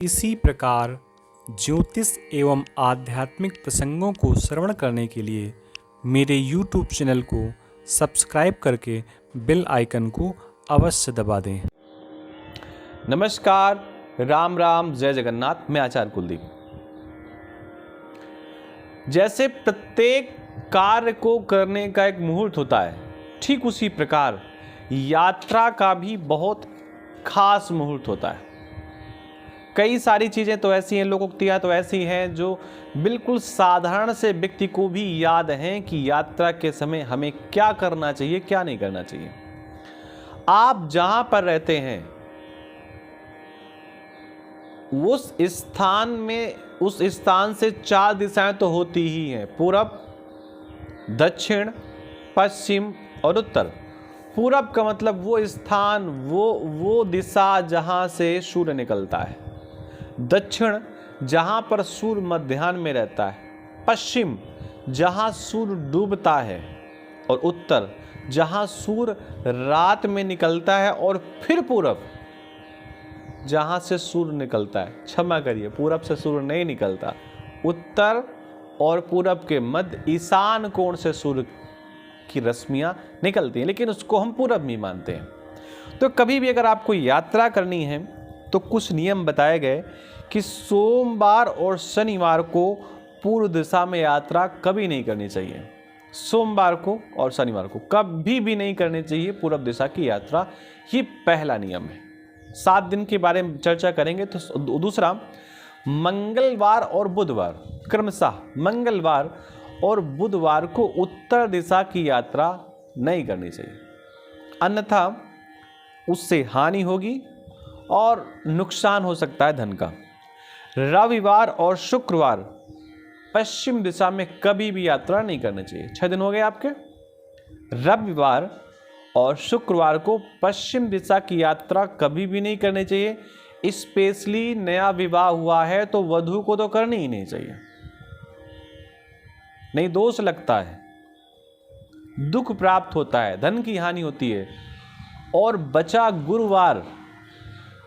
इसी प्रकार ज्योतिष एवं आध्यात्मिक प्रसंगों को श्रवण करने के लिए मेरे YouTube चैनल को सब्सक्राइब करके बेल आइकन को अवश्य दबा दें। नमस्कार, राम राम, जय जगन्नाथ। मैं आचार्य कुलदीप। जैसे प्रत्येक कार्य को करने का एक मुहूर्त होता है, ठीक उसी प्रकार यात्रा का भी बहुत खास मुहूर्त होता है। कई सारी चीज़ें तो ऐसी हैं, लोकोक्तियाँ तो ऐसी हैं जो बिल्कुल साधारण से व्यक्ति को भी याद हैं कि यात्रा के समय हमें क्या करना चाहिए, क्या नहीं करना चाहिए। आप जहाँ पर रहते हैं उस स्थान में, उस स्थान से 4 दिशाएं तो होती ही हैं, पूरब, दक्षिण, पश्चिम और उत्तर। पूरब का मतलब वो स्थान, वो दिशा जहाँ से सूर्य निकलता है। दक्षिण जहाँ पर सूर्य मध्याह्न में रहता है। पश्चिम जहाँ सूर्य डूबता है। और उत्तर जहाँ सूर्य रात में निकलता है। और फिर पूरब जहाँ से सूर्य निकलता है। क्षमा करिए, पूरब से सूर्य नहीं निकलता। उत्तर और पूरब के मध्य ईशान कोण से सूर्य की रश्मियाँ निकलती हैं, लेकिन उसको हम पूरब में मानते हैं। तो कभी भी अगर आपको यात्रा करनी है तो कुछ नियम बताए गए कि सोमवार और शनिवार को पूर्व दिशा में यात्रा कभी नहीं करनी चाहिए। सोमवार को और शनिवार को कभी भी नहीं करनी चाहिए पूर्व दिशा की यात्रा। ये पहला नियम है। 7 दिन के बारे में चर्चा करेंगे। तो दूसरा, मंगलवार और बुधवार, क्रमशः मंगलवार और बुधवार को उत्तर दिशा की यात्रा नहीं करनी चाहिए, अन्यथा उससे हानि होगी और नुकसान हो सकता है धन का। रविवार और शुक्रवार पश्चिम दिशा में कभी भी यात्रा नहीं करनी चाहिए। 6 दिन हो गए आपके। रविवार और शुक्रवार को पश्चिम दिशा की यात्रा कभी भी नहीं करनी चाहिए। स्पेशली नया विवाह हुआ है तो वधू को तो करनी ही नहीं चाहिए, नहीं दोष लगता है, दुख प्राप्त होता है, धन की हानि होती है। और बचा गुरुवार,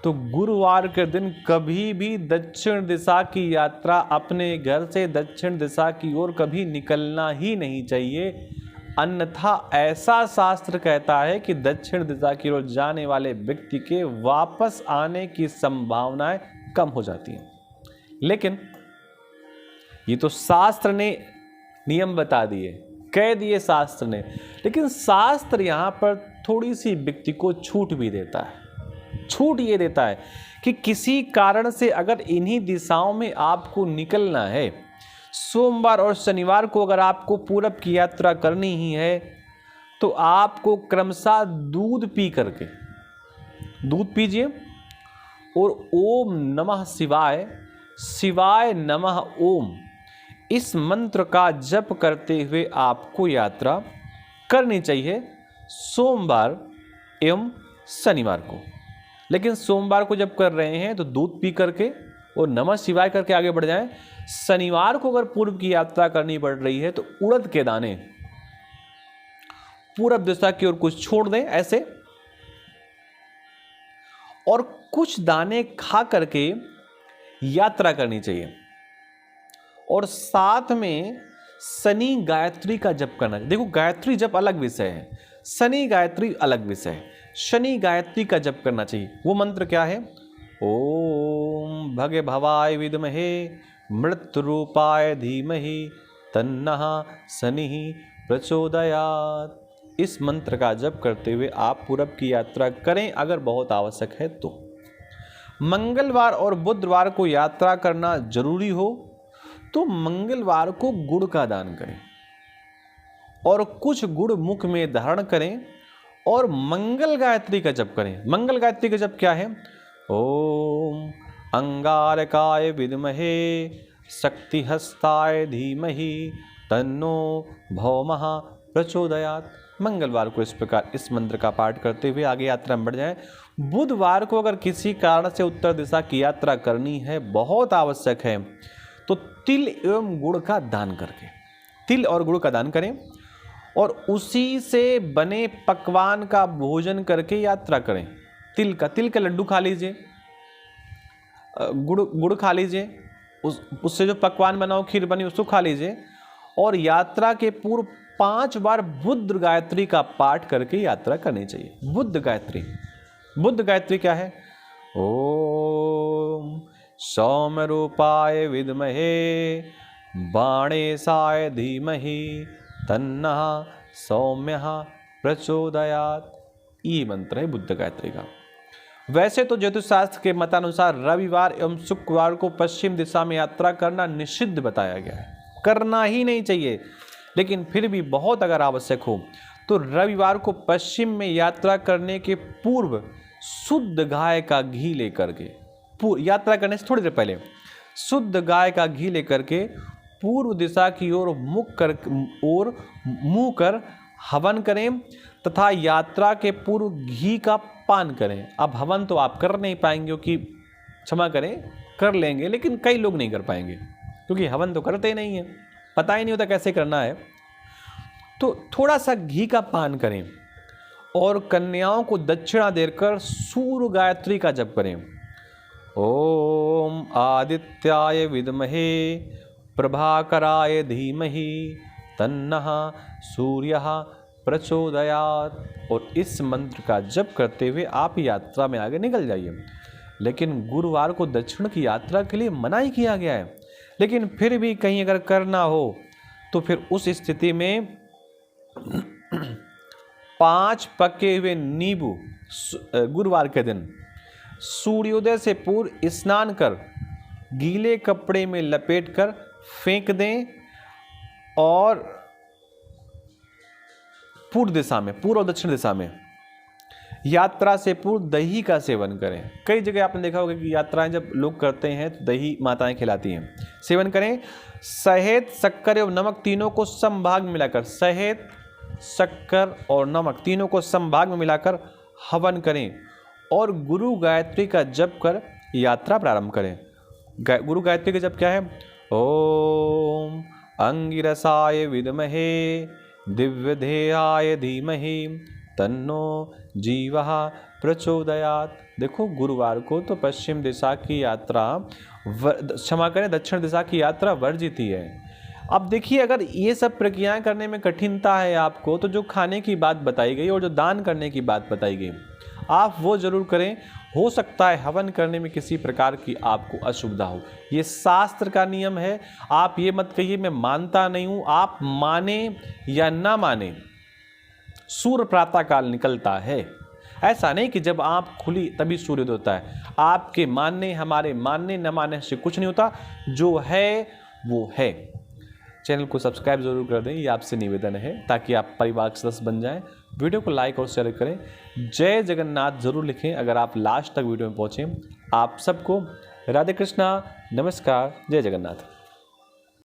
तो गुरुवार के दिन कभी भी दक्षिण दिशा की यात्रा, अपने घर से दक्षिण दिशा की ओर कभी निकलना ही नहीं चाहिए। अन्यथा ऐसा शास्त्र कहता है कि दक्षिण दिशा की ओर जाने वाले व्यक्ति के वापस आने की संभावनाएं कम हो जाती हैं। लेकिन ये तो शास्त्र ने नियम बता दिए, कह दिए शास्त्र ने, लेकिन शास्त्र यहाँ पर थोड़ी सी व्यक्ति को छूट भी देता है। छूट ये देता है कि किसी कारण से अगर इन्हीं दिशाओं में आपको निकलना है, सोमवार और शनिवार को अगर आपको पूरब की यात्रा करनी ही है, तो आपको क्रमशः दूध पी करके, दूध पीजिए और ओम नमः शिवाय, शिवाय नमः ओम, इस मंत्र का जप करते हुए आपको यात्रा करनी चाहिए सोमवार एवं शनिवार को। लेकिन सोमवार को जब कर रहे हैं तो दूध पी करके और नमः शिवाय करके आगे बढ़ जाएं। शनिवार को अगर पूर्व की यात्रा करनी पड़ रही है तो उड़द के दाने पूरब दिशा की ओर कुछ छोड़ दें ऐसे, और कुछ दाने खा करके यात्रा करनी चाहिए। और साथ में शनि गायत्री का जप करना चाहिए। देखो, गायत्री जप अलग विषय है, शनि गायत्री अलग विषय है। शनि गायत्री का जप करना चाहिए। वो मंत्र क्या है? ओम भगे भवाय विद्महे मृत्यु रूपाय धीमहि तन्नः शनिः प्रचोदयात्। इस मंत्र का जप करते हुए आप पूरब की यात्रा करें अगर बहुत आवश्यक है तो। मंगलवार और बुधवार को यात्रा करना जरूरी हो तो मंगलवार को गुड़ का दान करें और कुछ गुड़ मुख में धारण करें और मंगल गायत्री का जप करें। मंगल गायत्री का जप क्या है? ओम अंगारकाय विद्महे शक्तिहस्ताय धीमहि तन्नो भौमः प्रचोदयात्। मंगलवार को इस प्रकार इस मंत्र का पाठ करते हुए आगे यात्रा में बढ़ जाएं। बुधवार को अगर किसी कारण से उत्तर दिशा की यात्रा करनी है, बहुत आवश्यक है, तो तिल एवं गुड़ का दान करके, तिल और गुड़ का दान करें और उसी से बने पकवान का भोजन करके यात्रा करें। तिल का लड्डू खा लीजिए, गुड़ खा लीजिए, उससे जो पकवान बना हो, खीर बनी, उसको खा लीजिए, और यात्रा के पूर्व 5 बार बुद्ध गायत्री का पाठ करके यात्रा करनी चाहिए। बुद्ध गायत्री क्या है? ओम सौम्य रूपाय विद्महे बाणेशाय धीमहि तन्नः सौम्यः प्रचोदयात्। ये मंत्र है बुद्ध गायत्री का। वैसे तो ज्योतिष शास्त्र के मतानुसार रविवार एवं शुक्रवार को पश्चिम दिशा में यात्रा करना निषिद्ध बताया गया है, करना ही नहीं चाहिए। लेकिन फिर भी बहुत अगर आवश्यक हो तो रविवार को पश्चिम में यात्रा करने के पूर्व शुद्ध गाय का घी लेकर के, यात्रा करने से थोड़ी देर पहले शुद्ध गाय का घी लेकर के पूर्व दिशा की ओर मुंह कर हवन करें तथा यात्रा के पूर्व घी का पान करें। अब हवन तो आप कर नहीं पाएंगे, क्योंकि क्षमा करें कर लेंगे, लेकिन कई लोग नहीं कर पाएंगे क्योंकि हवन तो करते ही नहीं है, पता ही नहीं होता कैसे करना है। तो थोड़ा सा घी का पान करें और कन्याओं को दक्षिणा देकर सूर्य गायत्री का जप करें। ओम आदित्याय विद्महे प्रभाकराय धीमहि तन्नः सूर्यः प्रचोदयात्। और इस मंत्र का जप करते हुए आप यात्रा में आगे निकल जाइए। लेकिन गुरुवार को दक्षिण की यात्रा के लिए मना ही किया गया है, लेकिन फिर भी कहीं अगर करना हो तो फिर उस स्थिति में 5 पके हुए नींबू गुरुवार के दिन सूर्योदय से पूर्व स्नान कर गीले कपड़े में लपेटकर फेंक दें और पूर्व और दक्षिण दिशा में यात्रा से पूर्व दही का सेवन करें। कई जगह आपने देखा होगा कि यात्राएं जब लोग करते हैं तो दही माताएं खिलाती हैं, सेवन करें। शहद, शक्कर एवं नमक तीनों को समभाग में मिलाकर, शहद, शक्कर और नमक तीनों को समभाग में मिलाकर हवन करें और गुरु गायत्री का जप कर यात्रा प्रारंभ करें। गुरु गायत्री का जप क्या है? ओम अंगिरसाय विद्महे दिव्यधेयाय धीमहि तन्नो जीवः प्रचोदयात्। देखो, गुरुवार को तो पश्चिम दिशा की यात्रा, क्षमा करें, दक्षिण दिशा की यात्रा वर्जित ही है। अब देखिए, अगर ये सब प्रक्रियाएं करने में कठिनता है आपको, तो जो खाने की बात बताई गई और जो दान करने की बात बताई गई, आप वो जरूर करें। हो सकता है हवन करने में किसी प्रकार की आपको असुविधा हो, ये शास्त्र का नियम है। आप ये मत कहिए मैं मानता नहीं हूं, आप माने या ना माने, सूर्य प्रातः काल निकलता है। ऐसा नहीं कि जब आँख खुली तभी सूर्योदय होता है। आपके मानने, हमारे मानने न मानने से कुछ नहीं होता, जो है वो है। चैनल को सब्सक्राइब जरूर कर दें, ये आपसे निवेदन है, ताकि आप परिवार के सदस्य बन जाएं। वीडियो को लाइक और शेयर करें। जय जगन्नाथ जरूर लिखें अगर आप लास्ट तक वीडियो में पहुंचे। आप सबको राधे कृष्णा, नमस्कार, जय जगन्नाथ।